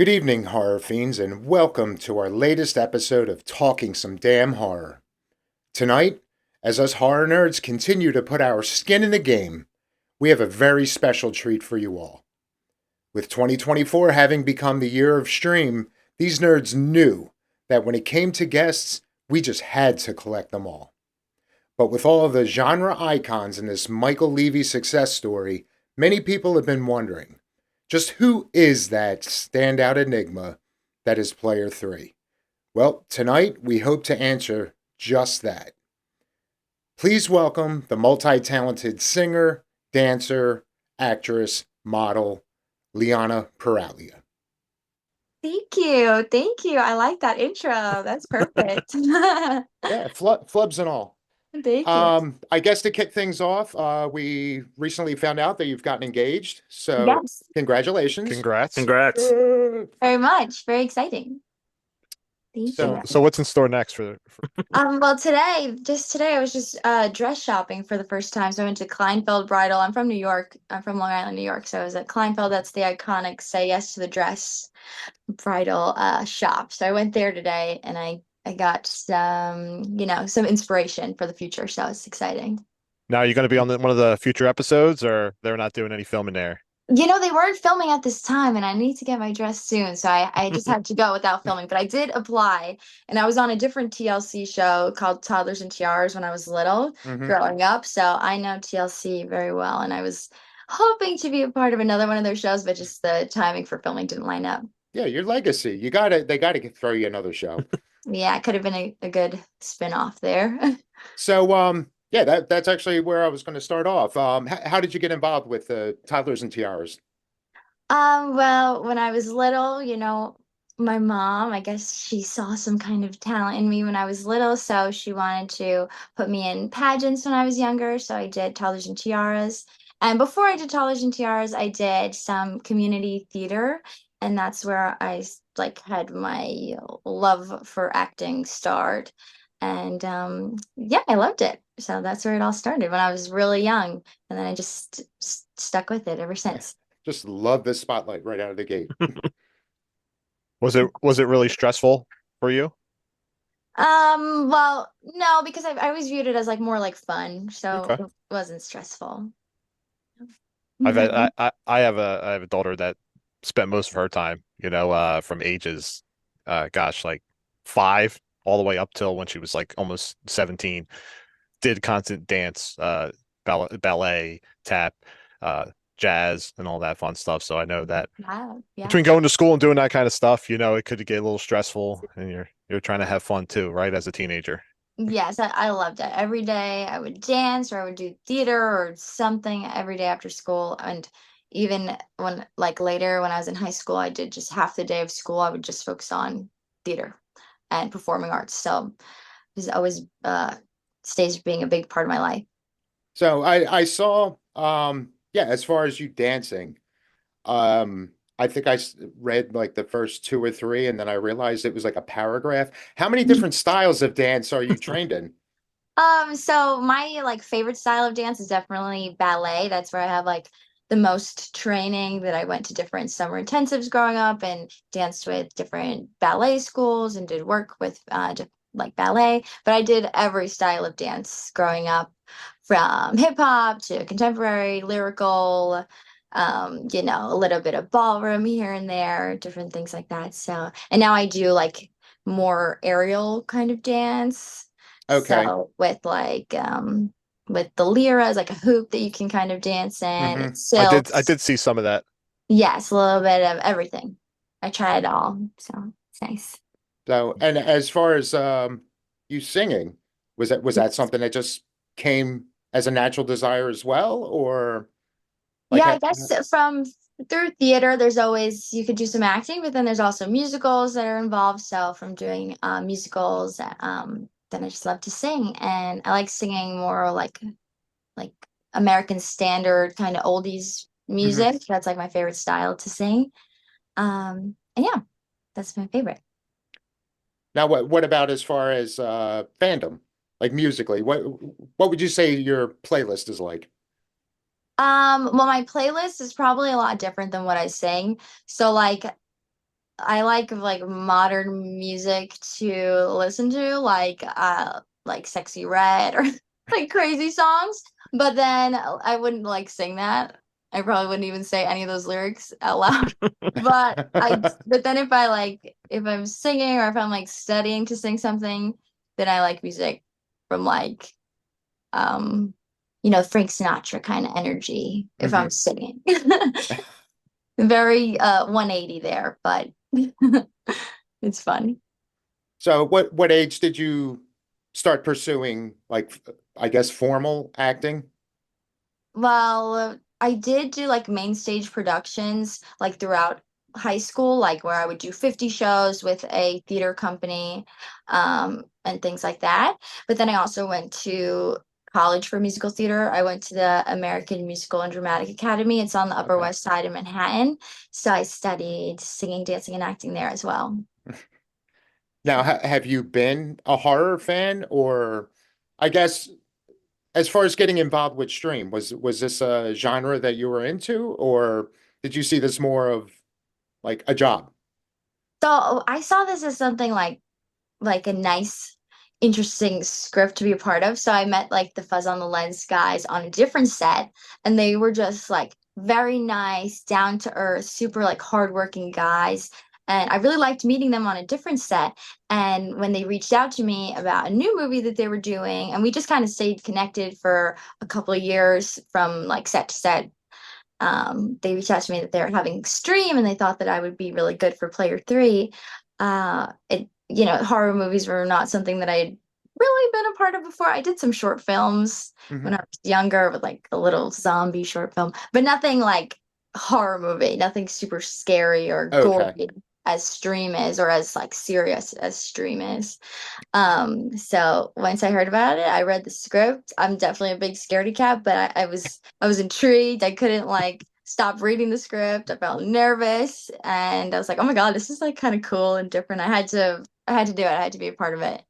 Good evening, horror fiends, and welcome to our latest episode of Talking Some Damn Horror. Tonight, as us horror nerds continue to put our skin in the game, we have a very special treat for you all. With 2024 having become the year of stream, these nerds knew that when it came to guests, we just had to collect them all. But with all of the genre icons in this Michael Levy success story, many people have been wondering, just who is that standout enigma that is Player 3? Well, tonight we hope to answer just that. Please welcome the multi-talented singer, dancer, actress, model, Liana Pirraglia. Thank you. Thank you. I like that intro. That's perfect. Yeah, flubs and all. Thank you. I guess to kick things off, we recently found out that you've gotten engaged. So Yes, congratulations. Congrats. Congrats. very much. Very exciting. Thank So you. So what's in store next for Well, today, I was just dress shopping for the first time. So I went to Kleinfeld Bridal. I'm from New York. I'm from Long Island, New York. So I was at Kleinfeld. That's the iconic say yes to the dress bridal shop. So I went there today and I got some inspiration for the future. So it's exciting. now? Are you going to be on one of the future episodes, or they're not doing any filming there? They weren't filming at this time, and I need to get my dress soon. So I just had to go without filming. But I did apply, and I was on a different TLC show called Toddlers and Tiaras when I was little, mhm. growing up. So I know TLC very well, and I was hoping to be a part of another one of their shows, but just the timing for filming didn't line up. Yeah, your legacy. They gotta throw you another show. Yeah, it could have been a good spin-off there. So, yeah, that's actually where I was going to start off. How did you get involved with toddlers and tiaras? Well, when I was little, my mom, I guess she saw some kind of talent in me when I was little, so she wanted to put me in pageants when I was younger. So I did Toddlers and Tiaras. And before I did Toddlers and Tiaras, I did some community theater, and that's where like had my love for acting start. And yeah, I loved it. So that's where it all started when I was really young, and then I just stuck with it ever since. Just love this spotlight right out of the gate. Was it really stressful for you? Well, no, because I always viewed it as like more like fun, so Okay. it wasn't stressful. I've had, Mhm. I have a daughter that spent most of her time, from ages, like 5 all the way up till when she was like almost 17, did constant dance, ballet, tap, uh, jazz, and all that fun stuff. So I know that Wow, yeah. between going to school and doing that kind of stuff, it could get a little stressful, and you're trying to have fun too, right? As a teenager. Yes, I loved it. Every day I would dance or I would do theater or something every day after school. And even when like later when I was in high school, I did just half the day of school, I would just focus on theater and performing arts. So it was always stays being a big part of my life. So I saw, yeah, as far as you dancing, I think read like the first two or three, and then I realized it was like a paragraph. How many different styles of dance are you trained in? So my like favorite style of dance is definitely ballet. That's where I have like the most training that I went to different summer intensives growing up and danced with different ballet schools and did work with like ballet. But I did every style of dance growing up, from hip hop to contemporary, lyrical, a little bit of ballroom here and there, different things like that. So, and now I do like more aerial kind of dance. Okay. So with the lira is like a hoop that you can kind of dance in. Hmm. It's I silks. did see some of that. Yes, a little bit of everything. I try it all. So it's nice. So, and as far as you singing, was that something that just came as a natural desire as well, or like Yeah, I guess from through theater, there's always you could do some acting, but then there's also musicals that are involved. So from doing musicals, then I just love to sing, and I like singing more like American standard kind of oldies Mhm. music. That's like my favorite style to sing. And yeah, that's my favorite. Now what about as far as fandom, like musically? What would you say your playlist is like? Well, my playlist is probably a lot different than what I sing. So like I like modern music to listen to, like Sexy Red or like crazy songs. But then I wouldn't like sing that. I probably wouldn't even say any of those lyrics out loud. But then if I'm singing or if I'm like studying to sing something, then I like music from like um Frank Sinatra kind of energy if I'm Hmm. singing. Very 180 there, but it's fun. So what age did you start pursuing like I guess formal acting? Well, I did do like main stage productions like throughout high school, like where I would do 50 shows with a theater company, and things like that. But then I also went to college for musical theater. I went to the American Musical and Dramatic Academy. It's on the Upper Okay. West Side of Manhattan. So I studied singing, dancing, and acting there as well. Now, have you been a horror fan, or I guess as far as getting involved with stream, was this a genre that you were into, or did you see this more of like a job? So I saw this as something like a nice, interesting script to be a part of. So I met like the Fuzz on the Lens guys on a different set, and they were just like very nice, down to earth, super like hardworking guys. And I really liked meeting them on a different set. And when they reached out to me about a new movie that they were doing, and we just kind of stayed connected for a couple of years from like set to set. They reached out to me that they were having stream and they thought that I would be really good for player three. Horror movies were not something that I had really been a part of before. I did some short films when I Hmm. was younger with like a little zombie short film, but nothing like horror movie, nothing super scary or Okay. gory as stream is or as like serious as stream is. So once I heard about it, I read the script. I'm definitely a big scaredy cat, but I was intrigued. I couldn't like stop reading the script. I felt nervous and I was like, oh my God, this is like kind of cool and different. I had to do it. I had to be a part of it.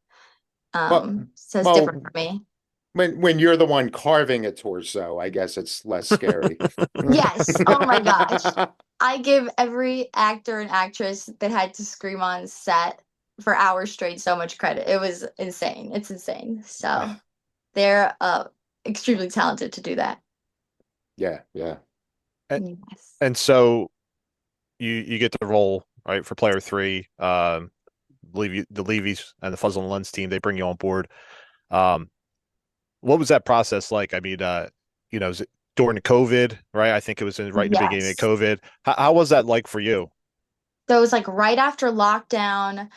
Well, So it's different well, for me. when you're the one carving a torso, I guess it's less scary. Yes. Oh my gosh. I give every actor and actress that had to scream on set for hours straight so much credit. It was insane. It's insane. So they're extremely talented to do that. Yeah, yeah. And, Yes. and so you get the role, right, for player three. The Levy's and the Fuzz on the Lens team, they bring you on board. Um, what was that process like? I mean, is it during the COVID, right? I think it was right in the beginning of Yes. COVID. How was that like for you? So it was like right after lockdown.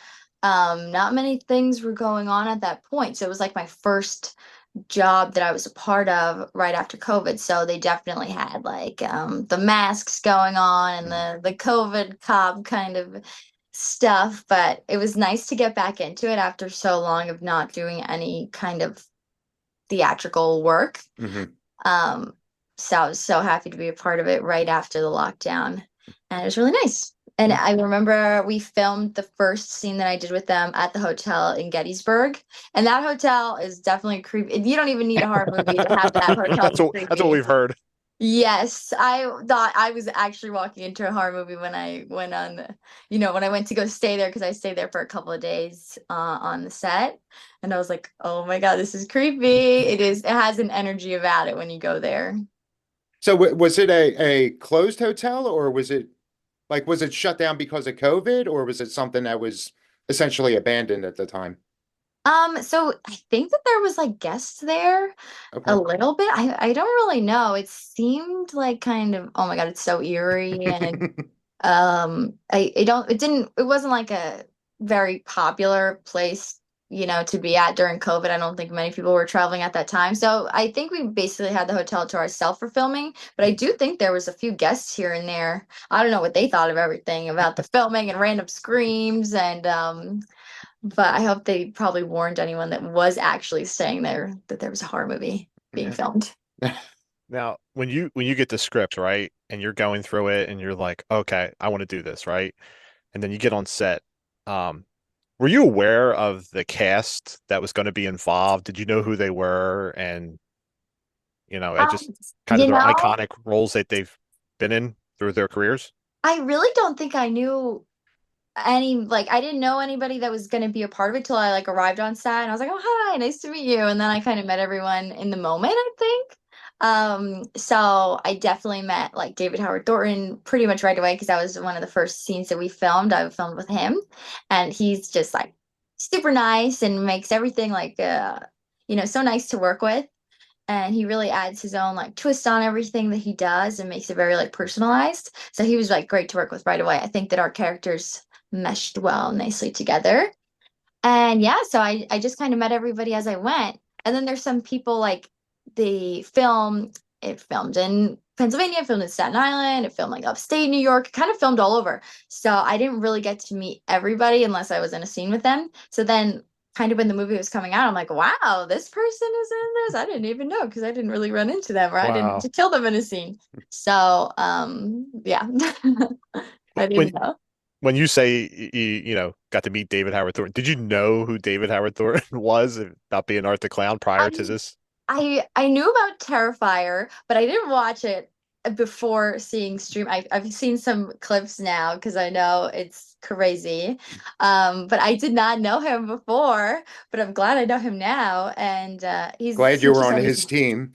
Not many things were going on at that point. So it was like my first job that I was a part of right after COVID. So they definitely had like the masks going on and the COVID cop kind of stuff. But it was nice to get back into it after so long of not doing any kind of theatrical work. Hmm. Um, so I was so happy to be a part of it right after the lockdown. And it was really nice. And I remember we filmed the first scene that I did with them at the hotel in Gettysburg. And that hotel is definitely creepy. You don't even need a horror movie to have that hotel That's be what creepy. we've heard. Yes, I thought I was actually walking into a horror movie when I went when I went to go stay there because I stayed there for a couple of days on the set, and I was like, oh my God, this is creepy. It is. It has an energy about it when you go there. So was it a closed hotel, or was it shut down because of COVID, or was it something that was essentially abandoned at the time? So I think that there was like guests there a Okay. little bit. I don't really know. It seemed like kind of, oh my God, it's so eerie and it wasn't like a very popular place, to be at during COVID. I don't think many people were traveling at that time. So I think we basically had the hotel to ourselves for filming, but I do think there was a few guests here and there. I don't know what they thought of everything about the filming and random screams and but I hope they probably warned anyone that was actually staying there that there was a horror movie being filmed. Now, when you get the script, right, and you're going through it and you're like, okay, I want to do this, right? And then you get on set. Um, were you aware of the cast that was going to be involved? Did you know who they were? And, and Um, just kind of you their know, iconic roles that they've been in through their careers? I really don't think I knew I didn't know anybody that was going to be a part of it till I like arrived on set and I was like, oh hi, nice to meet you, and then I kind of met everyone in the moment, I think. So I definitely met like David Howard Thornton pretty much right away because that was one of the first scenes that we filmed. I filmed with him, and he's just like super nice and makes everything like so nice to work with, and he really adds his own like twist on everything that he does and makes it very like personalized. So he was like great to work with right away. I think that our characters meshed well nicely together. And yeah, so I just kind of met everybody as I went. And then there's some people like it filmed in Pennsylvania, it filmed in Staten Island, it filmed like upstate New York, kind of filmed all over. So I didn't really get to meet everybody unless I was in a scene with them. So then kind of when the movie was coming out, I'm like, wow, this person is in this. I didn't even know because I didn't really run into them or I didn't Wow. to kill them in a scene. So yeah. I When didn't know. when you say you got to meet David Howard Thornton, did you know who David Howard Thornton was about being Art the Clown prior to I this? I knew about Terrifier, but I didn't watch it before seeing stream. I've seen some clips now because I know it's crazy. But I did not know him before, but I'm glad I know him now. And Glad you he's were just on amazing. his team.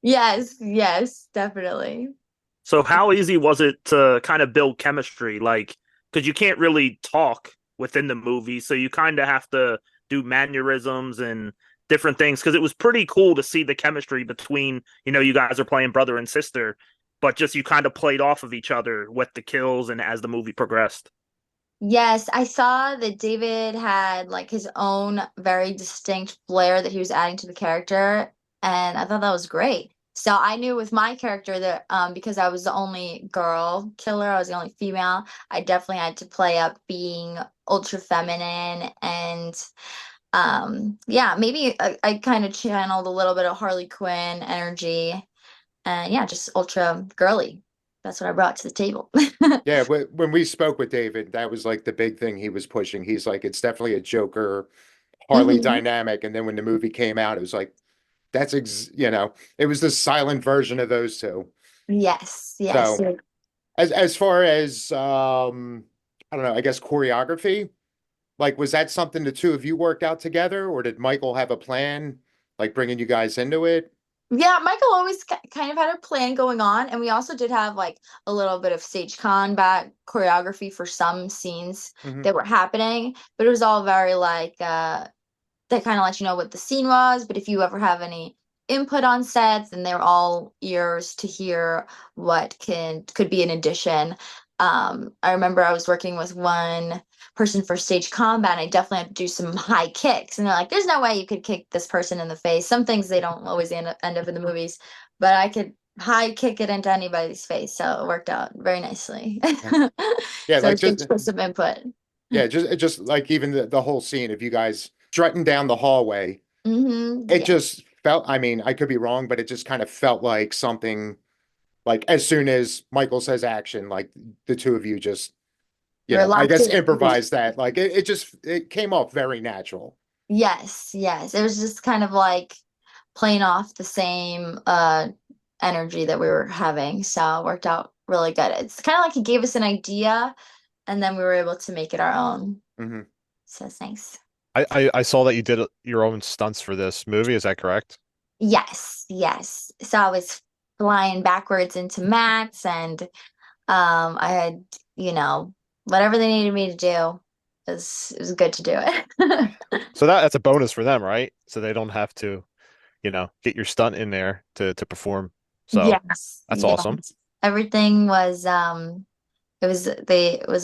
Yes, yes, definitely. So how easy was it to kind of build chemistry? Like, because you can't really talk within the movie, so you kind of have to do mannerisms and different things. Because it was pretty cool to see the chemistry between, you guys are playing brother and sister, but just you kind of played off of each other with the kills and as the movie progressed. Yes, I saw that David had like his own very distinct flair that he was adding to the character, and I thought that was great. So I knew with my character that because I was the only girl killer, I was the only female, I definitely had to play up being ultra feminine and yeah, maybe I kind of channeled a little bit of Harley Quinn energy and yeah, just ultra girly. That's what I brought to the table. Yeah, when we spoke with David, that was like the big thing he was pushing. He's like, it's definitely a Joker Harley Mhm. dynamic. And then when the movie came out, it was like, it was the silent version of those two. Yes, yes. So as far as I don't know, I guess choreography, like was that something the two of you worked out together, or did Michael have a plan, like bringing you guys into it? Yeah, Michael always kind of had a plan going on, and we also did have like a little bit of stage combat choreography for some scenes Hmm. that were happening, but it was all very like they kind of let you know what the scene was, but if you ever have any input on sets, then they're all ears to hear what could be an addition. I remember I was working with one person for stage combat, and I definitely had to do some high kicks, and they're like, "There's no way you could kick this person in the face." Some things they don't always end up in the movies, but I could high kick it into anybody's face, so it worked out very nicely. Yeah, yeah, So like it's good just to put some input. yeah, just like even the whole scene of you guys strutting down the hallway, it Yeah. just felt, I mean, I could be wrong, but it just kind of felt like something like as soon as Michael says action, like the two of you just, We're I locked guess in. improvise that. Like it came off very natural. Yes, yes. It was just kind of like playing off the same energy that we were having. So it worked out really good. It's kind of like he gave us an idea and then we were able to make it our own. Hmm. So it's nice. I saw that you did your own stunts for this movie. Is that correct? Yes, yes. So I was flying backwards into mats and I had, whatever they needed me to do. It was good to do it. So that's a bonus for them, right? So they don't have to, get your stunt in there to perform. So Yes, that's awesome. yes. Everything was it was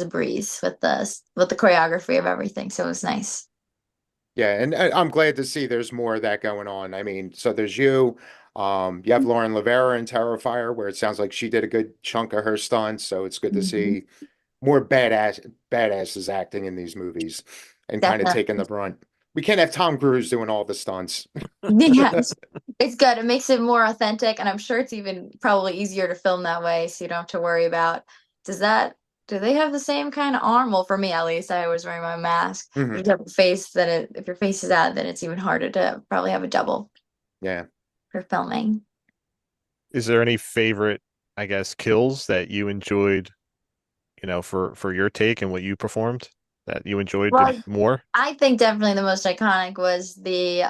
a breeze with the choreography of everything, so it was nice. Yeah, and I'm glad to see there's more of that going on. I mean, so there's you, you have Lauren Rivera in Terrifier, where it sounds like she did a good chunk of her stunts. So it's good to Mhm. see more badasses acting in these movies and kind of taking Definitely. the brunt. We can't have Tom Cruise doing all the stunts. Yes. It's good. It makes it more authentic, and I'm sure it's even probably easier to film that way, so you don't have to worry about does that do they have the same kind of arm? Well, for me at least, I was wearing my mask. Hmm. If you have a face, if your face is out, then it's even harder to probably have a double Yeah. for filming. Is there any favorite, I guess, kills that you enjoyed, for your take and what you performed that you enjoyed Well, more? I think definitely the most iconic was the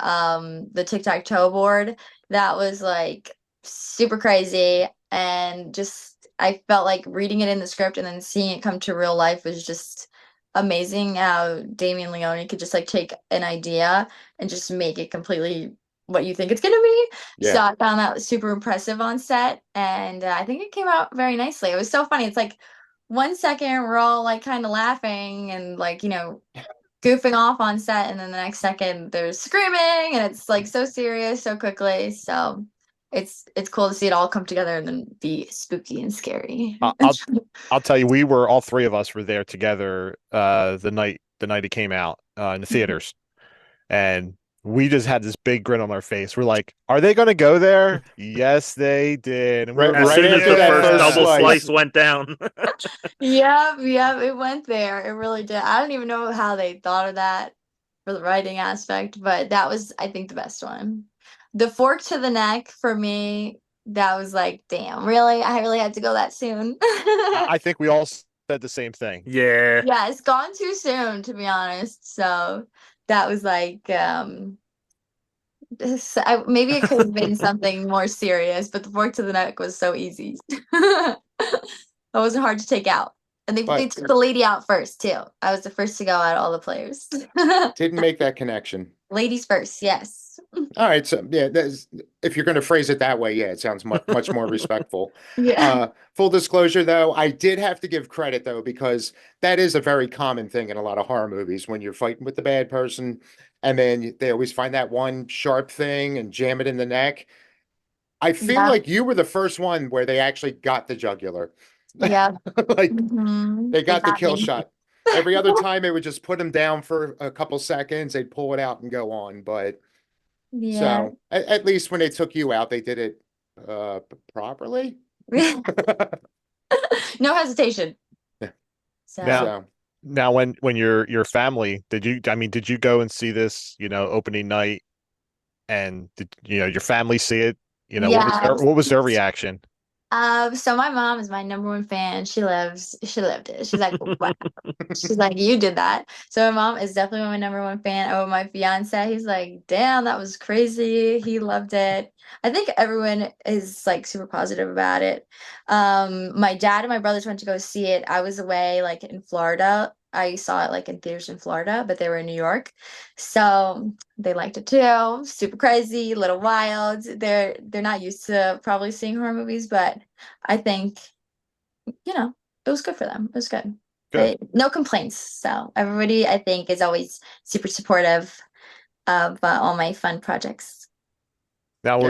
tic-tac-toe board. That was like super crazy, and just I felt like reading it in the script and then seeing it come to real life was just amazing how Damien Leone could just like take an idea and just make it completely what you think it's gonna be. So Yeah. I found that super impressive on set, and I think it came out very nicely. It was so funny. It's like 1 second we're all like kind of laughing and like goofing off on set, and then the next second there's screaming and it's like so serious so quickly. So it's cool to see it all come together and then be spooky and scary. I- I'll I'll tell you, we were all three of us were there together the night it came out in the theaters, and we just had this big grin on our face. We're like, "Are they going to go there?" Yes, they did, and we Right- were As right like, soon as after the that first first double slice. slice went down. Yep, it went there. It really did. I don't even know how they thought of that for the writing aspect, but that was, I think, the best one. The fork to the neck for me, that was like, damn, really? I really had to go that soon. I think we all said the same thing. Yeah. Yeah, it's gone too soon, to be honest. So that was like, maybe it could have been something more serious, but the fork to the neck was so easy. That wasn't hard to take out. And they But took the lady out first, too. I was the first to go out of all the players. didn't make that connection. Ladies first, yes. All right, so yeah, if you're going to phrase it that way, yeah, it sounds much more respectful. Yeah. Full disclosure, though, I did have to give credit though because that is a very common thing in a lot of horror movies when you're fighting with the bad person, and then they always find that one sharp thing and jam it in the neck. I feel Yeah. like you were the first one where they actually got the jugular, Yeah. like they They got the got kill me. shot. Every other time, it would just put him down for a couple seconds. They'd pull it out and go on, but. Yeah. So at least when they took you out, they did it properly. No hesitation. Yeah. So Now, So now, when your family did you go and see this, opening night, and did your family see it? yeah. What was their reaction? So my mom is my number one fan. She lived it. She's like, wow. She's like, you did that. So my mom is definitely my number one fan. Oh, my fiance, he's like, damn, that was crazy. He loved it. I think everyone is like super positive about it. My dad and my brothers went to go see it. I was away like in Florida. I saw it like in theaters in Florida, but they were in New York. So they liked it too. Super crazy, a little wild. They're not used to probably seeing horror movies, but I think, it was good for them. It was good. Good. No complaints. So everybody, I think, is always super supportive of all my fun projects. Now, Yeah.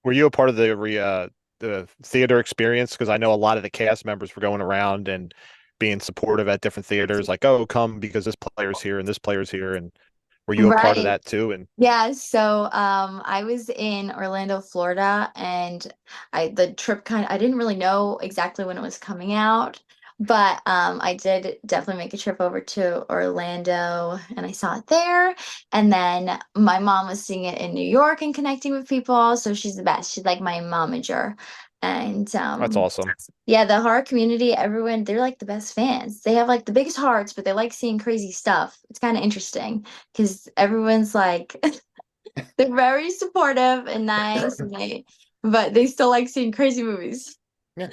were you a part of the theater experience? Because I know a lot of the cast members were going around and being supportive at different theaters, like, "Oh, come because this player's here and this player's here." And were you a part of Right. that too? And Yeah, so I was in Orlando, Florida, and the trip I didn't really know exactly when it was coming out, but I did definitely make a trip over to Orlando and I saw it there. And then my mom was seeing it in New York and connecting with people, so she's the best. She's like my momager. And that's awesome. yeah, the horror community, everyone, they're like the best fans. They have like the biggest hearts, but they like seeing crazy stuff. It's kind of interesting because everyone's like they're very supportive and nice, and but they still like seeing crazy movies. yeah.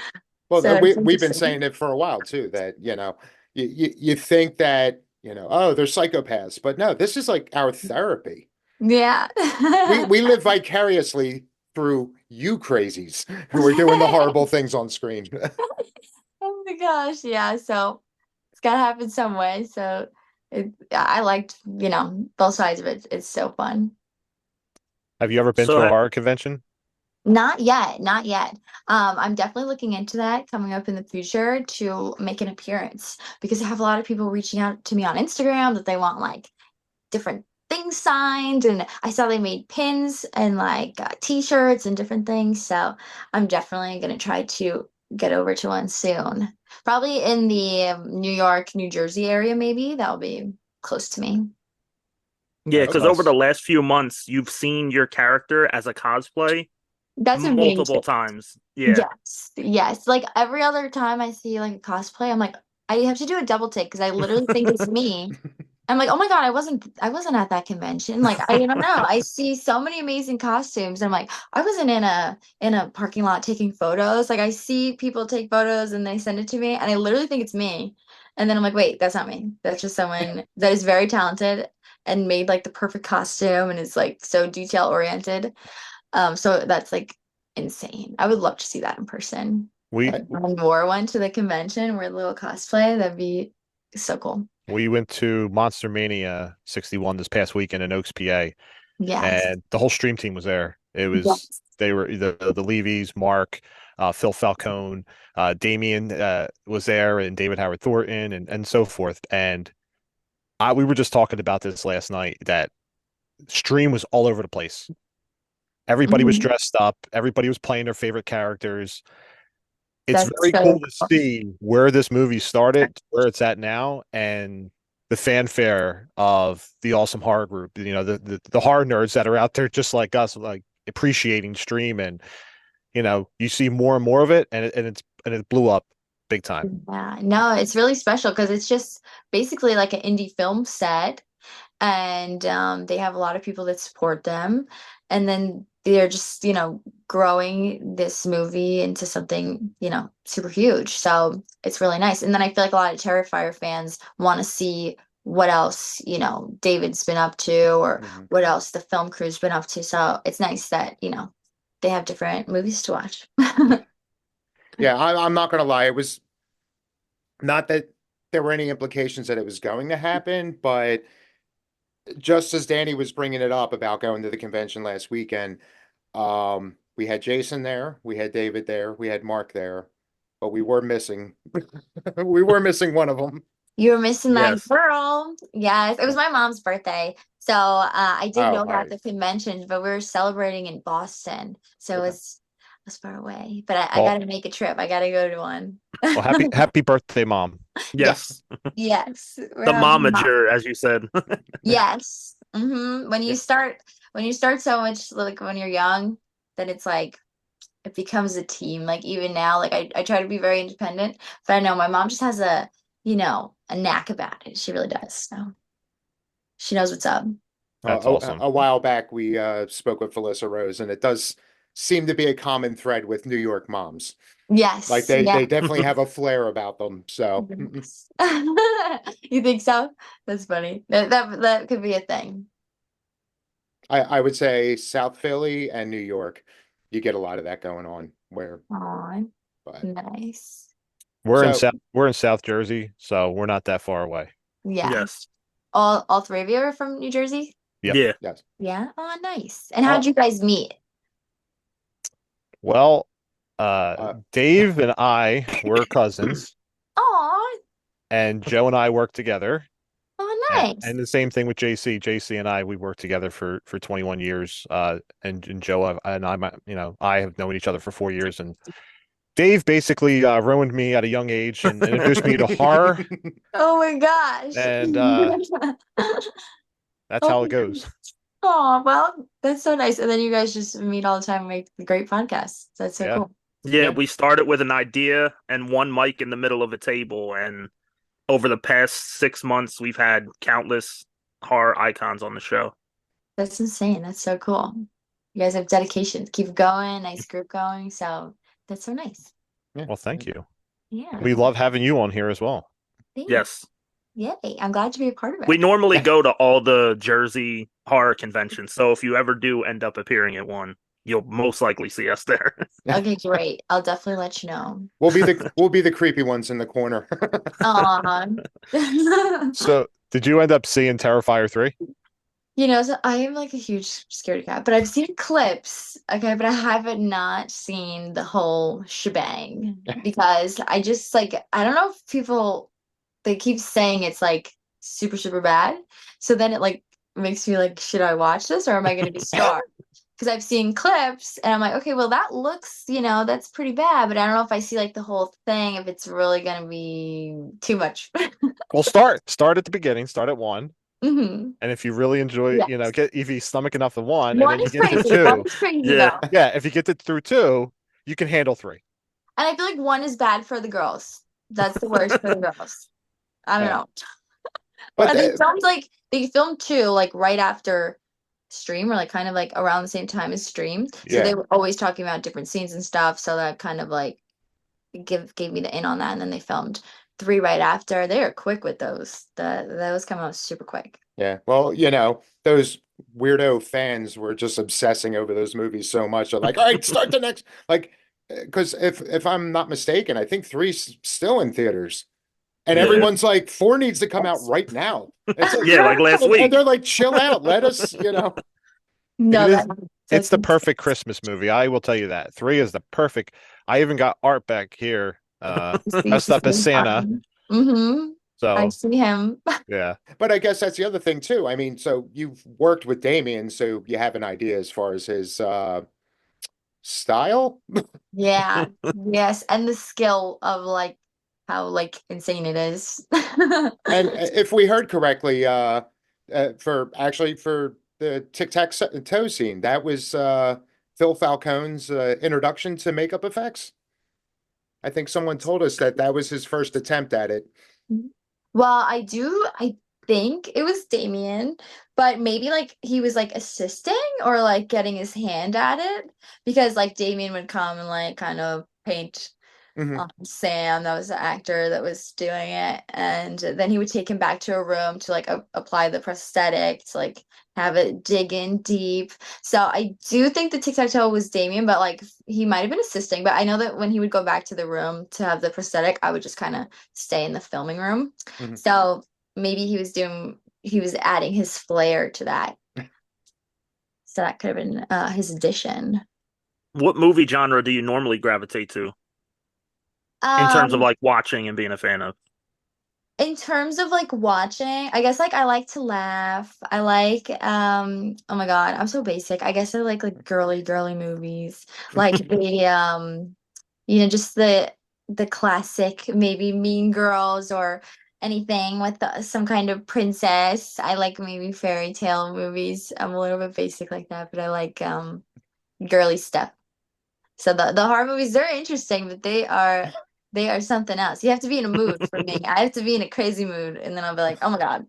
Well, So it's we've been interesting. saying it for a while too, that you think that oh, they're psychopaths, but no, this is like our therapy. Yeah. We live vicariously through you crazies who are doing the horrible things on screen. Oh my gosh, yeah. So it's gotta happen some way. So I liked, both sides of it. It's so fun. Have you ever been to a So horror convention? Not yet, not yet. I'm definitely looking into that coming up in the future to make an appearance because I have a lot of people reaching out to me on Instagram that they want like different things signed, and I saw they made pins and like t-shirts and different things. So I'm definitely gonna try to get over to one soon. Probably in the New York, New Jersey area, maybe. That'll be close to me. yeah, That's because over nice. the last few months, you've seen your character as a cosplay That's multiple amazing. times. Yeah. Yes, yes. Like every other time I see like a cosplay, I'm like, I have to do a double take because I literally think it's me. I'm like, oh my God, I wasn't at that convention. Like, I don't know. I see so many amazing costumes. I'm like, I wasn't in a parking lot taking photos. Like I see people take photos and they send it to me, and I literally think it's me. And then I'm like, wait, that's not me. That's just someone that is very talented and made like the perfect costume and is like so detail oriented. So that's like insane. I would love to see that in person. We If one more one to the convention where a little cosplay, that'd be so cool. we went to Monster Mania 61 this past weekend in Oaks, PA, Yes. and the whole stream team was there. It was Yes. they were the Levy's, Mark, Phil Falcone, Damien was there, and David Howard Thornton, and so forth. And we were just talking about this last night that stream was all over the place. Everybody was Mhm. dressed up. Everybody was playing their favorite characters. It's That's very so cool to cool. see where this movie started, where it's at now, and the fanfare of the awesome horror group. You know, the horror nerds that are out there just like us, like appreciating stream, and you see more and more of it, and it blew up big time. Yeah, no, it's really special because it's just basically like an indie film set, and they have a lot of people that support them, and then they're just, growing this movie into something, super huge. So it's really nice. And then I feel like a lot of Terrifier fans want to see what else, David's been up to, or Mhm. what else the film crew's been up to. So it's nice that, they have different movies to watch. Yeah, I'm not gonna lie. It was not that there were any implications that it was going to happen, but just as Danny was bringing it up about going to the convention last weekend, we had Jason there, we had David there, we had Mark there, but we were missing we were missing one of them. You were missing that Yes. girl. Yes, it was my mom's birthday. So I did Oh, know all about right. the convention, but we were celebrating in Boston. So Okay. it was far away. But I Well, got to make a trip. I got to go to one. well, happy birthday, Mom. Yes. Yes. We're The having mom. momager, as you said. Yes. When Yeah. you start so much like when you're young, then it's like it becomes a team. Like even now, like I try to be very independent, but I know my mom just has a knack about it. She really does. So she knows what's up. That's A, awesome. a while back, we spoke with Felissa Rose, and it does seem to be a common thread with New York moms. Like Yes. they Yeah. definitely have a flair about them. So Yes. You think so? That's funny. That could be a thing. I would say South Philly and New York, you get a lot of that going on. Aw, But nice. so We're in South Jersey, so we're not that far away. Yeah. Yes. All three of you are from New Jersey? Yep. Yeah. yes. Yeah. Oh, nice. And how'd Oh, you guys meet? Well, uh, Dave and I were cousins, Oh, and Joe and I worked together. oh, And nice. the same thing with JC. JC and I, we worked together for 21 years. And Joe and I have known each other for 4 years. And Dave basically ruined me at a young age and introduced me to horror. Oh my gosh. And that's how Oh, it goes. oh, well, that's so nice. And then you guys just meet all the time and make great podcasts. That's so Yeah. cool. Yeah, Yeah. we started with an idea and one mic in the middle of a table, and over the past 6 months, we've had countless horror icons on the show. That's insane. That's so cool. You guys have dedication. Keep going. Nice group going. So that's so nice. Yeah. Well, thank you. Yeah. We love having you on here as well. Thanks. Yes. Yay. I'm glad to be a part of it. We normally go to all the Jersey horror conventions, so if you ever do end up appearing at one, you'll most likely see us there. Okay, great. I'll definitely let you know. We'll be the creepy ones in the corner. Aw. So, did you end up seeing Terrifier 3? So I am like a huge scaredy cat, but I've seen clips, okay, but I haven't not seen the whole shebang because I just like I don't know if people they keep saying it's like super, super bad. So then it like makes me like, should I watch this or am I gonna be scarred? Because I've seen clips and I'm like, okay, well that looks, that's pretty bad, but I don't know if I see like the whole thing, if it's really gonna be too much. Well, start at the beginning. Start at 1. Hmm. And if you really enjoy, Yes. get if you stomach enough the 1, and One then you is get to crazy. One 2. is crazy Yeah. though. Yeah, if you get through 2, you can handle 3. And I feel like one is bad for the girls. That's the worst for the girls. I don't Yeah. know. But And the, they filmed two like right after Stream, or like kind of like around the same time as Stream. So they yeah. were always talking about different scenes and stuff. So that kind of like gave me the in on that. And then they filmed three right after. They are quick with those. Those come out super quick. Yeah. Well, those weirdo fans were just obsessing over those movies so much. They're like, all right, start the next. Like, because if I'm not mistaken, I think three's still in theaters, and Yeah. everyone's like, four needs to come out right now. It's like, Yeah, like last and week. they're like, chill out, let us, No, It is. that It's the perfect Christmas movie. I will tell you that. Three is the perfect. I even got Art back here, dressed up as Santa. Mm-hmm. I So see him. yeah, But I guess that's the other thing too. I mean, so you've worked with Damien, so you have an idea as far as his style. Yeah. Yes. And the skill of like how like insane it is. And if we heard correctly, for the tic-tac-toe scene, that was Phil Falcone's introduction to makeup effects. I think someone told us that that was his first attempt at it. Well, I think it was Damien, but maybe like he was like assisting or like getting his hand at it, because like Damien would come and like kind of paint Hmm. Sam, that was the actor that was doing it, and then he would take him back to a room to like apply the prosthetic to like have it dig in deep. So I do think the tic-tac-toe was Damien, but like he might have been assisting. But I know that when he would go back to the room to have the prosthetic, I would just kind of stay in the filming room. Hmm. So maybe he was adding his flair to that. So that could have been his addition. What movie genre do you normally gravitate to in terms of Um, like watching and being a fan of? In terms of like watching, I guess like I like to laugh. I like oh my God, I'm so basic. I guess I like girly movies. Like the just the classic maybe Mean Girls or anything with some kind of princess. I like maybe fairy tale movies. I'm a little bit basic like that, but I like girly stuff. So the horror movies, they're interesting, but they are something else. You have to be in a mood for me. I have to be in a crazy mood, and then I'll be like, oh my God.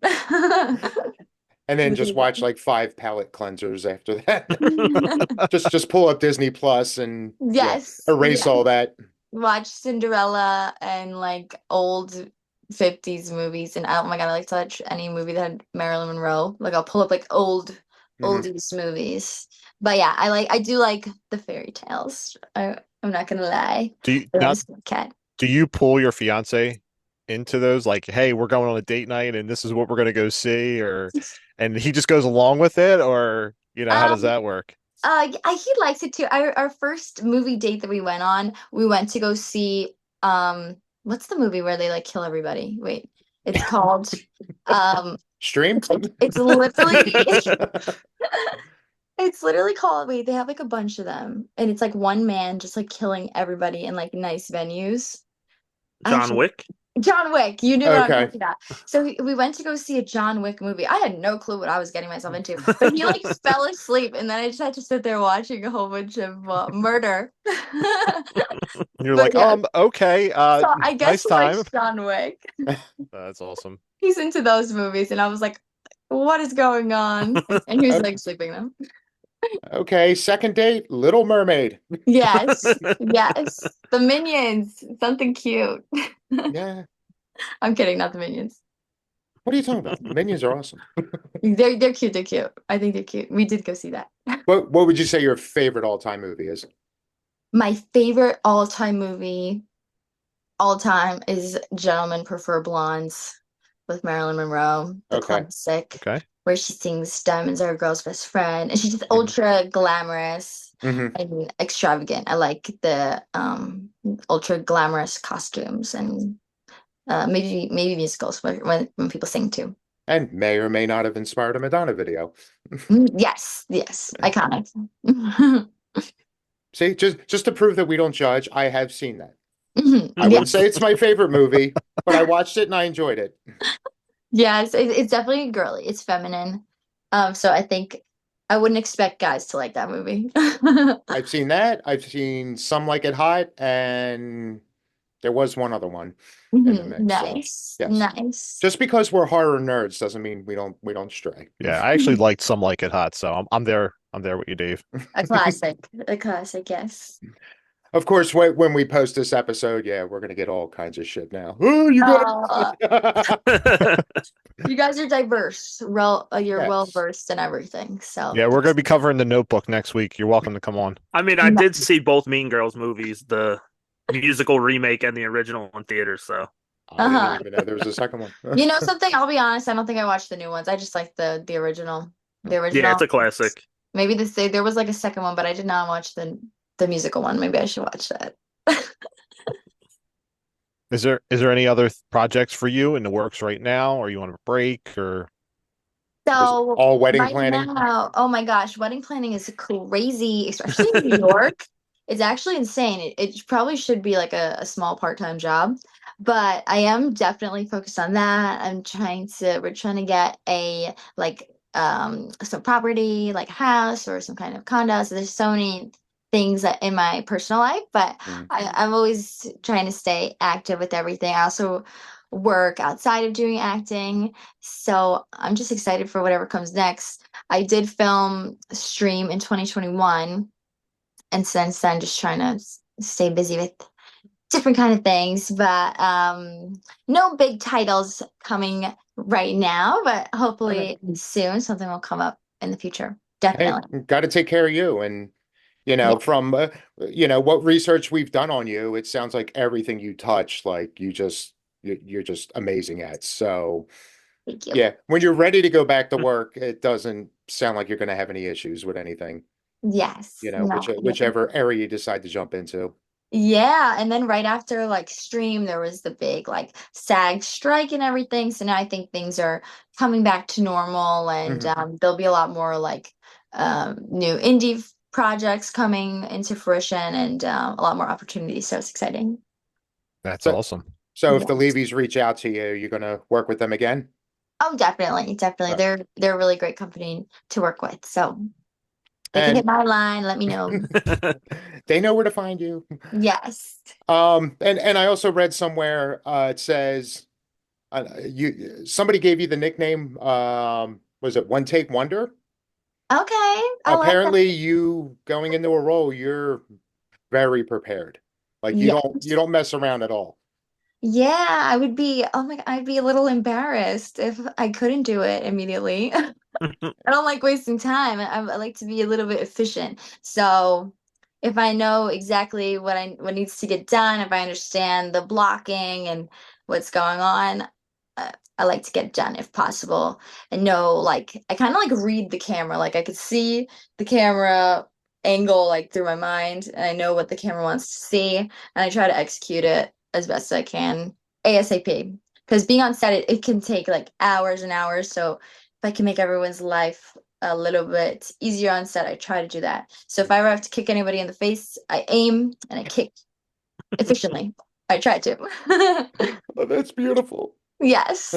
And then just watch like five palate cleansers after that. Just pull up Disney Plus and Yes, erase yes. all that. Watch Cinderella and like old 50s movies, and oh my God, I like to watch any movie that had Marilyn Monroe. Like I'll pull up like Hmm. oldies movies. But yeah, I do like the fairy tales. I'm not gonna lie. do you I now? was a cat. Do you pull your fiance into those? Like, hey, we're going on a date night, and this is what we're going to go see, or and he just goes along with it, or how does Um, that work? he likes it too. Our first movie date that we went on, we went to go see what's the movie where they like kill everybody? Wait, it's called Stream? it's literally it's literally called, wait, they have like a bunch of them, and it's like one man just like killing everybody in like nice venues. John Actually, Wick? John Wick, you knew what I'm Okay. talking about. So we went to go see a John Wick movie. I had no clue what I was getting myself into, but he like fell asleep, and then I just had to sit there watching a whole bunch of murder. You're But like, yeah, okay, so I guess nice he time. likes John Wick. That's awesome. He's into those movies, and I was like, "What is going on?" And he was like sleeping them. Okay, second date, Little Mermaid. Yes, yes, the Minions, something cute. Yeah. I'm kidding, not the Minions. What are you talking about? Minions are awesome. They're cute. They're cute. I think they're cute. We did go see that. What would you say your favorite all-time movie is? My favorite all-time movie, all time, is Gentlemen Prefer Blondes with Marilyn Monroe, the Okay. classic, Okay. where she sings Diamonds Are a Girl's Best Friend. And she's just Hmm. ultra glamorous Hmm. and extravagant. I like the ultra glamorous costumes and maybe musicals when people sing too. And may or may not have inspired a Madonna video. Yes, yes, iconic. See, just to prove that we don't judge, I have seen that. I wouldn't Yes, say it's my favorite movie, but I watched it and I enjoyed it. yes, it's definitely girly. It's feminine. So I think I wouldn't expect guys to like that movie. I've seen that. I've seen Some Like It Hot and There was one other one in the mix. So Nice. yes. Nice. Just because we're horror nerds doesn't mean we don't stray. Yeah, I actually liked Some Like It Hot, so I'm there. I'm there with you, Dave. A classic. A classic, yes. Of course, when we post this episode, yeah, we're gonna get all kinds of shit now. Oh, you Uh, guys. you guys are diverse. You're well Yes. versed in everything. So Yeah, we're gonna be covering The Notebook next week. You're welcome to come on. I mean, I did see both Mean Girls movies, the musical remake and the original in theaters. So I didn't even know there was a second one. You know something? I'll be honest. I don't think I watched the new ones. I just like the original. The yeah, original. it's a classic. Maybe there was like a second one, but I did not watch the musical one. Maybe I should watch that. Is there any other projects for you in the works right now, or you want a break, or So all wedding right planning? now, oh my gosh, wedding planning is crazy, especially in New York. It's actually insane. It probably should be like a small part-time job, but I am definitely focused on that. We're trying to get a like some property, like a house or some kind of condo. So there's so many things that in my personal life, but Mm. I'm always trying to stay active with everything. I also work outside of doing acting. So I'm just excited for whatever comes next. I did film Stream in 2021, and since then just trying to stay busy with different kind of things. But no big titles coming right now, but hopefully soon something will come up in the future. Hey, Definitely. got to take care of you. And Yeah, from what research we've done on you, it sounds like everything you touch, like you're just amazing at. So thank you. yeah, when you're ready to go back to work, it doesn't sound like you're going to have any issues with anything. Yes. No. Whichever area you decide to jump into. Yeah, and then right after like Stream, there was the big like SAG strike and everything. So now I think things are coming back to normal, and Mhm. there'll be a lot more like new indie projects coming into fruition, and a lot more opportunities. So it's exciting. that's So, awesome. so if the Yes. Levies reach out to you, you're going to work with them again? Oh, definitely, definitely. Uh, They're a really great company to work with. So they can hit And my line, let me know. they know where to find you. Yes. And I also read somewhere it says you somebody gave you the nickname was it One Take Wonder? Okay. I like that. Apparently you going into a role, you're very prepared. Like you Yeah. don't mess around at all. Yeah, I would be, oh my, I'd be a little embarrassed if I couldn't do it immediately. I don't like wasting time. I like to be a little bit efficient. So if I know exactly what needs to get done, if I understand the blocking and what's going on, I like to get done if possible and know like I kind of like read the camera. Like I could see the camera angle like through my mind, and I know what the camera wants to see, and I try to execute it as best as I can ASAP. Because being on set, it can take like hours and hours. So if I can make everyone's life a little bit easier on set, I try to do that. So if I ever have to kick anybody in the face, I aim and I kick efficiently. I try to. Oh, that's beautiful. Yes.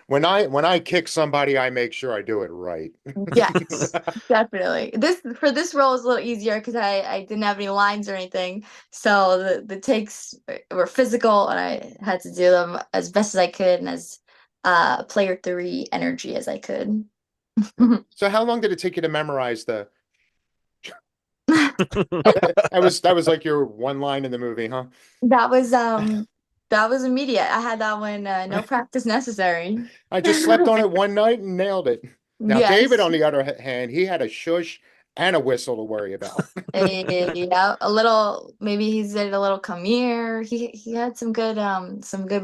When I kick somebody, I make sure I do it right. Yes. Definitely. This role is a little easier because I didn't have any lines or anything. So the takes were physical, and I had to do them as best as I could and as player three energy as I could. So how long did it take you to memorize that was like your one line in the movie, huh? That was that was immediate. I had that one, no practice necessary. I just slept on it one night and nailed it. Now, David, Yes. on the other hand, he had a shush and a whistle to worry about. Yeah, a little, maybe he did a little come here. He had some good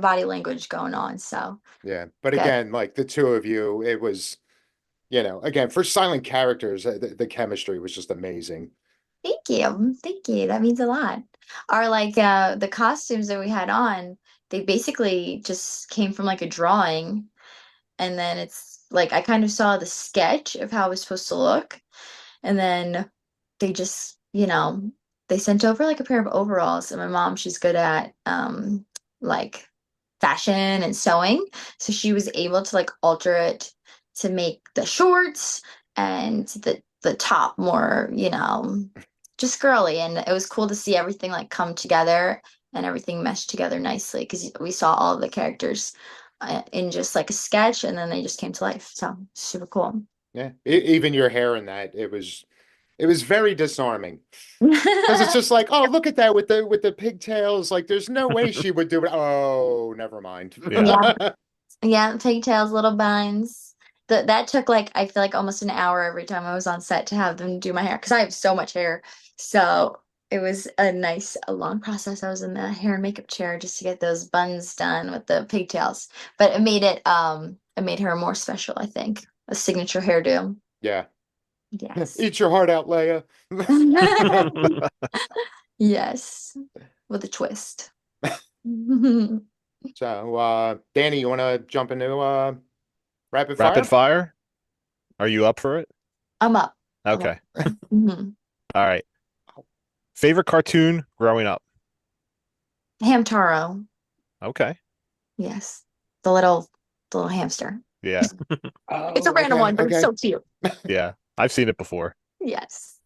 body language going on. So Yeah, but good. again, like the two of you, it was, again, for silent characters, the chemistry was just amazing. Thank you. Thank you. That means a lot. Our like the costumes that we had on, they basically just came from like a drawing, and then it's like I kind of saw the sketch of how it was supposed to look, and then they just, they sent over like a pair of overalls, and my mom, she's good at like fashion and sewing, so she was able to like alter it to make the shorts and the top more, just girly, and it was cool to see everything like come together and everything meshed together nicely because we saw all of the characters in just like a sketch, and then they just came to life. So super cool. Yeah, even your hair in that, it was very disarming because it's just like, oh, look at that with the pigtails. Like, there's no way she would do it. Oh, never mind. Yeah. Yeah, pigtails, little buns. That took like I feel like almost an hour every time I was on set to have them do my hair because I have so much hair. So it was a long process. I was in the hair and makeup chair just to get those buns done with the pigtails. But it made her more special, I think. A signature hairdo. Yeah. Yes. Eat your heart out, Leia. Yes. With a twist. So, Danny, you want to jump into rapid fire? Rapid fire? Are you up for it? I'm up. Okay. Mhm. All right. Favorite cartoon growing up? Hamtaro. Okay. Yes. The little hamster. Yeah. It's a random one, but it's so cute. Yeah. I've seen it before. Yes.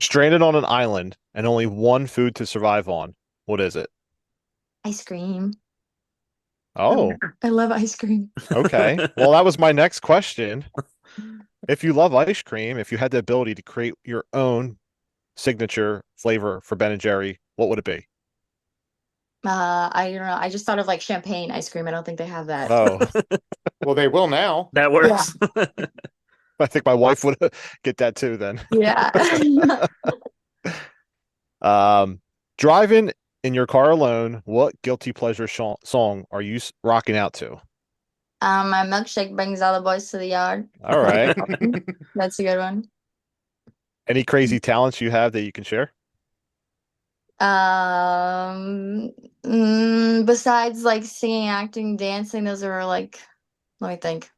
Stranded on an island and only one food to survive on. What is it? Ice cream. Oh, I love ice cream. okay. Well, that was my next question. If you love ice cream, if you had the ability to create your own signature flavor for Ben and Jerry, what would it be? I don't know. I just thought of like champagne ice cream. I don't think they have that. Oh, Well, they will now. That works. I think my wife would get that too then. Yeah. Driving in your car alone, what guilty pleasure song are you rocking out to? My milkshake brings all the boys to the yard. All right. That's a good one. Any crazy talents you have that you can share? Besides like singing, acting, dancing, those are like, let me think.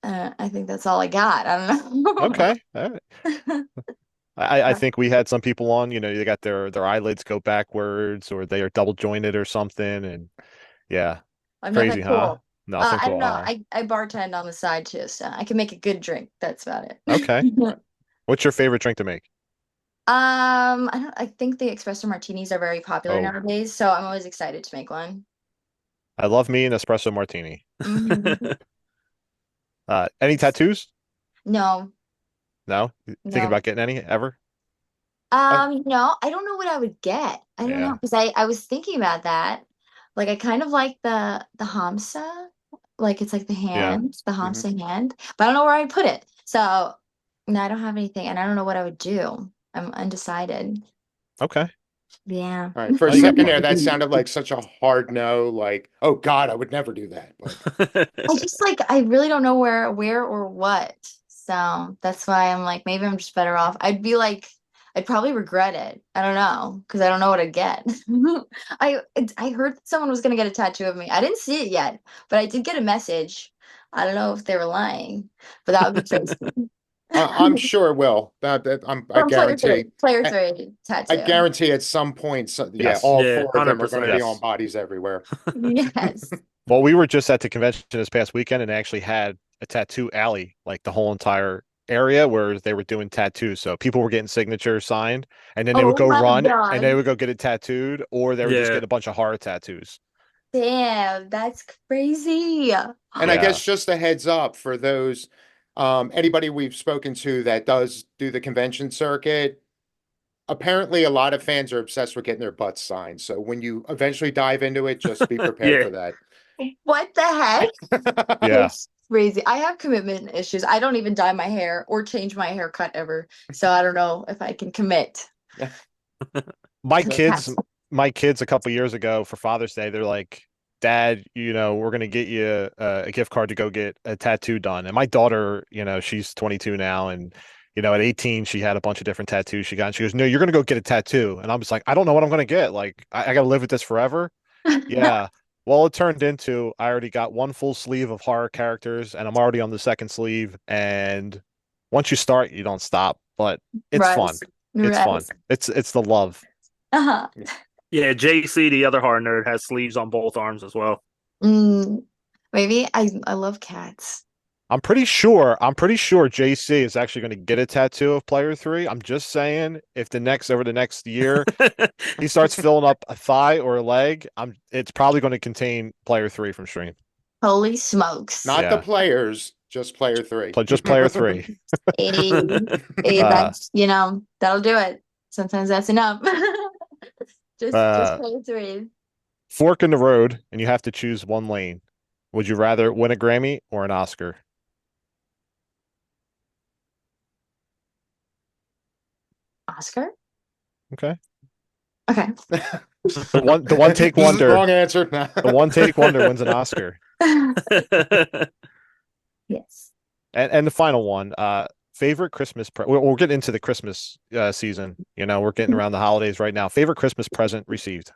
I think that's all I got. I don't know. Okay. All right. I think we had some people on, they got their eyelids go backwards or they are double jointed or something. And yeah, I'm crazy, not that huh? cool. Nothing I don't cool, know. huh? I bartend on the side too, so I can make a good drink. That's about it. Okay. What's your favorite drink to make? I think the espresso martinis are very popular Oh, nowadays, so I'm always excited to make one. I love me an espresso martini. Mhm. Any tattoos? No, No? Thinking no. about getting any ever? No, I don't know what I would get. I don't know Yeah. because I was thinking about that. Like I kind of like the Hamsa, like it's like the Yeah. hand, the Mhm. Hamsa hand, but I don't know where I'd put it. So no, I don't have anything, and I don't know what I would do. I'm undecided. Okay. Yeah. All right. For a Oh, you got second there, plenty. that sounded like such a hard no. Like, oh God, I would never do that. But I just like I really don't know where or what. So that's why I'm like maybe I'm just better off. I'd probably regret it. I don't know because I don't know what I'd get. I heard that someone was gonna get a tattoo of me. I didn't see it yet, but I did get a message. I don't know if they were lying, but that would be crazy. I'm sure it will. I From player guarantee. three, player I, three I tattoo. guarantee at some point, yeah, Yes. all Yeah, four of them are going to 100%. be Yes. on bodies everywhere. Yes. Well, we were just at the convention this past weekend and they actually had a tattoo alley, like the whole entire area where they were doing tattoos. So people were getting signatures signed and then they would Oh go my run and they God. would go get it tattooed or they would just Yeah. get a bunch of horror tattoos. Damn, that's crazy. And I guess Yeah. just a heads up for those, anybody we've spoken to that does do the convention circuit. Apparently, a lot of fans are obsessed with getting their butts signed. So when you eventually dive into it, just be prepared Yeah. for that. What the heck? Yeah. It's crazy. I have commitment issues. I don't even dye my hair or change my haircut ever. So I don't know if I can commit. My to the kids, tattoo. my kids a couple years ago for Father's Day, they're like, Dad, we're gonna get you a gift card to go get a tattoo done. And my daughter, she's 22 now, and at 18 she had a bunch of different tattoos she got. And she goes, "No, you're gonna go get a tattoo." And I'm just like, I don't know what I'm gonna get. Like, I gotta live with this forever. Yeah. Well, it turned into I already got one full sleeve of horror characters, and I'm already on the second sleeve. And once you start, you don't stop. But it's Right. fun. It's fun. Right. It's the love. Uh-huh. Yeah, JC, the other horror nerd, has sleeves on both arms as well. Mm, maybe I love cats. I'm pretty sure JC is actually going to get a tattoo of Player 3. I'm just saying, if over the next year he starts filling up a thigh or a leg, it's probably going to contain Player 3 from Stream. Holy smokes. Not the players, just Player 3. Just Player 3. 80, that's, that'll do it. Sometimes that's enough. just Player 3. Fork in the road, and you have to choose one lane. Would you rather win a Grammy or an Oscar? Oscar? Okay. The one take wonder. Wrong answer. The one take wonder wins an Oscar. Yes. And the final one, favorite Christmas we're getting into the Christmas season. We're getting around the holidays right now. Favorite Christmas present received?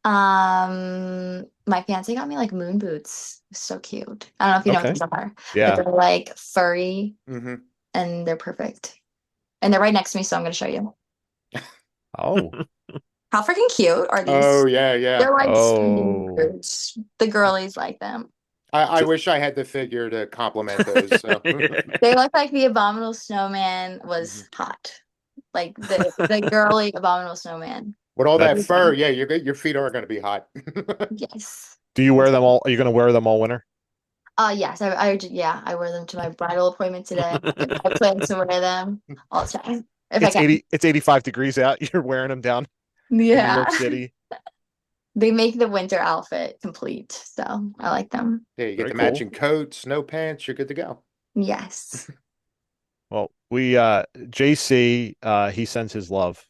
My fiance got me like moon boots. So cute. I don't know if you know what these are. Yeah. But they're like furry and they're perfect. And they're right next to me, so I'm gonna show you. Oh. How freaking cute are these? Oh yeah. They're like boots. The girlies like them. I wish I had the figure to compliment those. So. They look like the Abominable Snowman was hot. Like the girly Abominable Snowman. With all that fur, yeah, your feet are going to be hot. Yes. Do you wear them all? Are you going to wear them all winter? Yes, I wear them to my bridal appointment today. I plan to wear them all the time. It's 85 degrees out. You're wearing them down in New York City. They make the winter outfit complete, so I like them. Yeah, you get the matching coat, snow pants, you're good to go. Yes. Well, JC, he sends his love.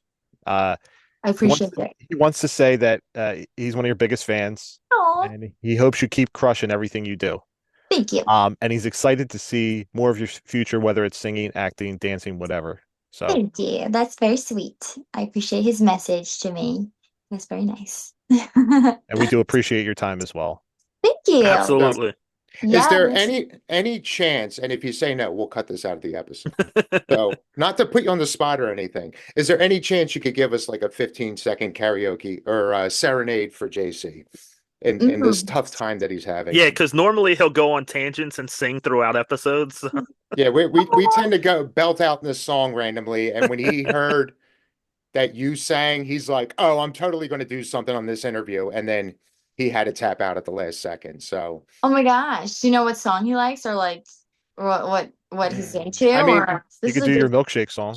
I appreciate it. He wants to say that he's one of your biggest fans. Aww. And he hopes you keep crushing everything you do. Thank you. And he's excited to see more of your future, whether it's singing, acting, dancing, whatever. So thank you. That's very sweet. I appreciate his message to me. That's very nice. And we do appreciate your time as well. Thank you. Absolutely. Is there any chance, and if you say no, we'll cut this out of the episode. So, not to put you on the spot or anything, is there any chance you could give us like a 15-second karaoke or serenade for JC in this tough time that he's having? Yeah, because normally he'll go on tangents and sing throughout episodes. So. Yeah, we tend to go belt out this song randomly, and when he heard that you sang, he's like, "Oh, I'm totally going to do something on this interview," and then he had to tap out at the last second. So, oh my gosh, do you know what song he likes, or like what he's into? I mean, you could do your milkshake song.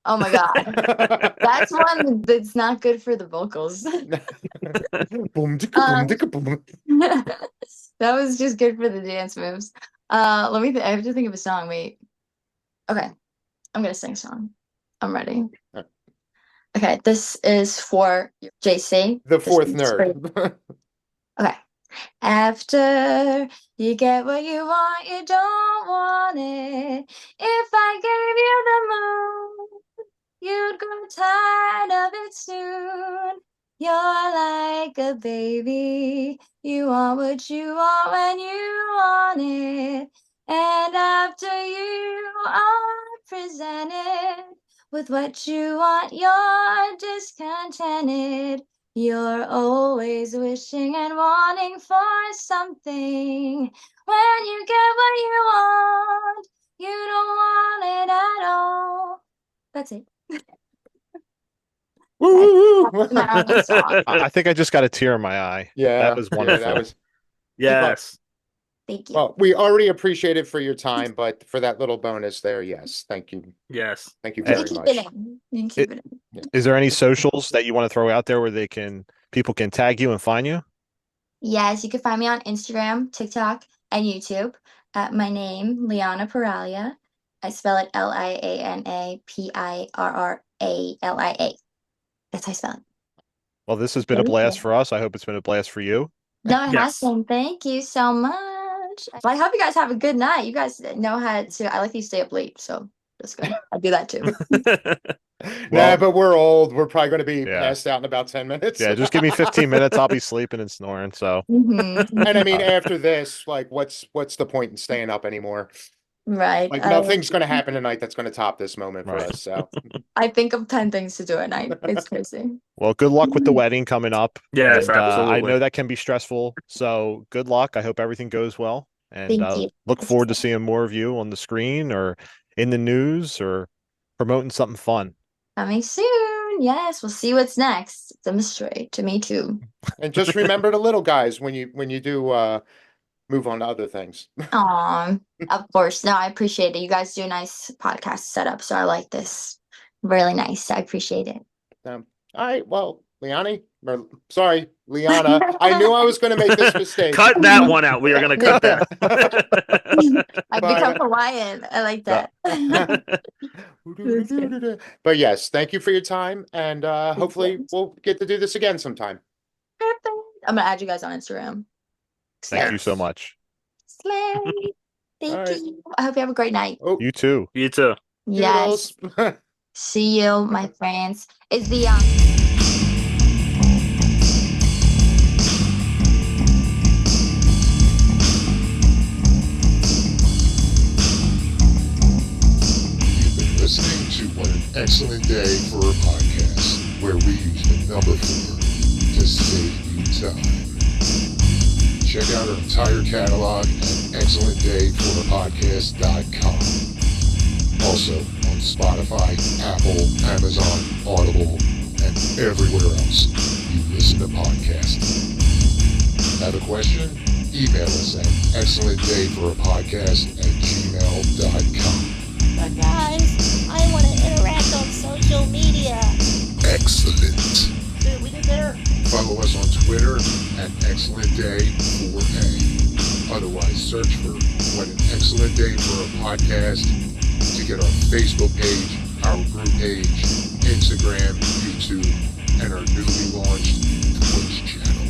Oh my god, that's one that's not good for the vocals. Boom, boom, boom. That was just good for the dance moves. Let me. I have to think of a song. Wait. Okay, I'm gonna sing a song. I'm ready. Okay, this is for JC. The fourth nerd. Okay. After you get what you want, you don't want it. If I gave you the moon, you'd grow tired of it soon. You're like a baby. You want what you want when you want it. And after you are presented with what you want, you're discontented. You're always wishing and wanting for something. When you get what you want, you don't want it at all. That's it. I think I just got a tear in my eye. Yeah, that was wonderful. Yeah, that was. Yes. Thank you. Well, we already appreciate it for your time, but for that little bonus there, yes, thank you. Yes. Thank you very much. Is there any socials that you want to throw out there where people can tag you and find you? Yes, you can find me on Instagram, TikTok, and YouTube at my name, Liana Pirraglia. I spell it LianaPirraglia. That's how I spell it. Well, this has been a blast for us. I hope it's been a blast for you. No, it has been. Thank you so much. Well, I hope you guys have a good night. You guys know how to. I like you stay up late, so that's good. I do that too. Nah, but we're old. We're probably going to be passed out in about 10 minutes. Yeah, just give me 15 minutes. I'll be sleeping and snoring. So, and I mean, after this, like, what's the point in staying up anymore? Right. Like, nothing's going to happen tonight that's going to top this moment for us. So, I think of 10 things to do at night. It's crazy. Well, good luck with the wedding coming up. Yes, and, absolutely. I know that can be stressful. So, good luck. I hope everything goes well. And Thank you. look That's forward to exciting. seeing more of you on the screen or in the news or promoting something fun. Coming soon. Yes, we'll see what's next. It's a mystery to me too. And just remember the little guys when you do move on to other things. Of course. No, I appreciate it. You guys do a nice podcast setup, so I like this. Really nice. I appreciate it. All right. Well, sorry, Liana. I knew I was going to make this mistake. Cut that one out. We are going to cut that. I've become Hawaiian. I like that. But yes, thank you for your time, and hopefully we'll get to do this again sometime. Perfect. I'm gonna add you guys on Instagram. Thank you so much. Slay. Thank All right. you. I hope you have a great night. Oh, You too. You too. Yes. toodles. See you, my friends. Is the You've been listening to What an Excellent Day for a Podcast, where we use the number 4 to save you time. Check out our entire catalog at excellentdayforapodcast.com. Also on Spotify, Apple, Amazon, Audible, and everywhere else you listen to podcasts. Have a question? Email us at excellentdayforapodcast@gmail.com. But guys, I want to interact on social media. Excellent. See what we did there? Follow us on Twitter at ExcellentDay4A. Otherwise, search for What an Excellent Day for a Podcast to get our Facebook page, our group page, Instagram, YouTube, and our newly launched Twitch channel.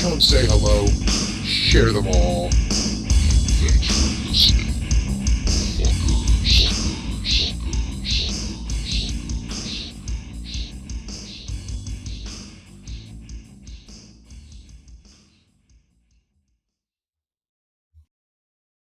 Come say hello, share them all,